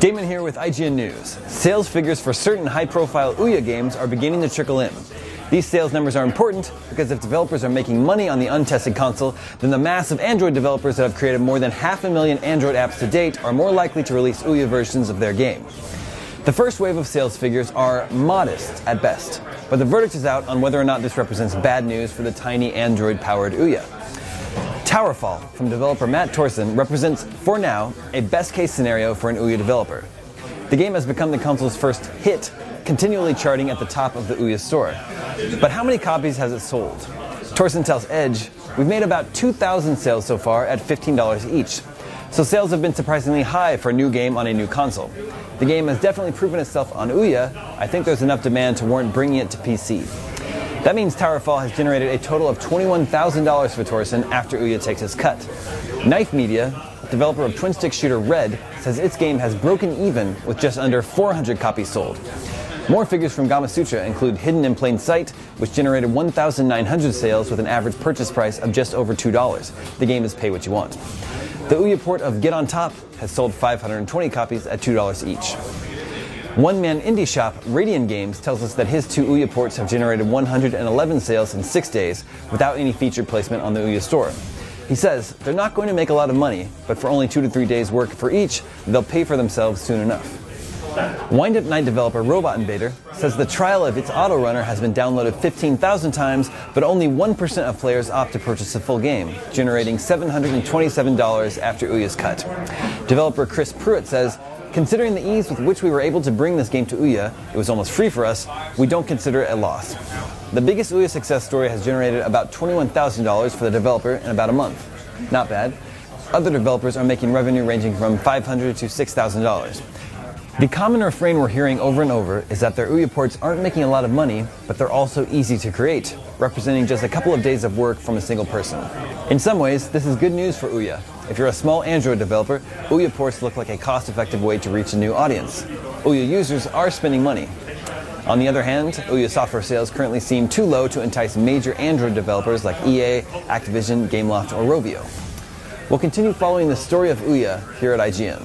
Damon here with IGN News. Sales figures for certain high-profile Ouya games are beginning to trickle in. These sales numbers are important because if developers are making money on the untested console, then the mass of Android developers that have created more than 500,000 Android apps to date are more likely to release Ouya versions of their game. The first wave of sales figures are modest at best, but the verdict is out on whether or not this represents bad news for the tiny Android-powered Ouya. Towerfall from developer Matt Thorson represents, for now, a best-case scenario for an Ouya developer. The game has become the console's first hit, continually charting at the top of the Ouya store. But how many copies has it sold? Thorson tells Edge, "We've made about 2,000 sales so far at $15 each. So sales have been surprisingly high for a new game on a new console. The game has definitely proven itself on Ouya. I think there's enough demand to warrant bringing it to PC." That means Towerfall has generated a total of $21,000 for Thorson after Ouya takes its cut. Knife Media, developer of twin-stick shooter Red, says its game has broken even with just under 400 copies sold. More figures from Gamasutra include Hidden in Plain Sight, which generated 1,900 sales with an average purchase price of just over $2. The game is pay what you want. The Ouya port of Get On Top has sold 520 copies at $2 each. One-man indie shop Radian Games tells us that his two Ouya ports have generated 111 sales in 6 days without any feature placement on the Ouya store. He says they're not going to make a lot of money, but for only 2 to 3 days work for each, they'll pay for themselves soon enough. Wind Up Night developer Robot Invader says the trial of its auto runner has been downloaded 15,000 times, but only 1% of players opt to purchase the full game, generating $727 after Ouya's cut. Developer Chris Pruitt says, "Considering the ease with which we were able to bring this game to Ouya, it was almost free for us, we don't consider it a loss." The biggest Ouya success story has generated about $21,000 for the developer in about a month. Not bad. Other developers are making revenue ranging from $500 to $6,000. The common refrain we're hearing over and over is that their Ouya ports aren't making a lot of money, but they're also easy to create, representing just a couple of days of work from a single person. In some ways, this is good news for Ouya. If you're a small Android developer, Ouya ports look like a cost-effective way to reach a new audience. Ouya users are spending money. On the other hand, Ouya software sales currently seem too low to entice major Android developers like EA, Activision, Gameloft, or Rovio. We'll continue following the story of Ouya here at IGN.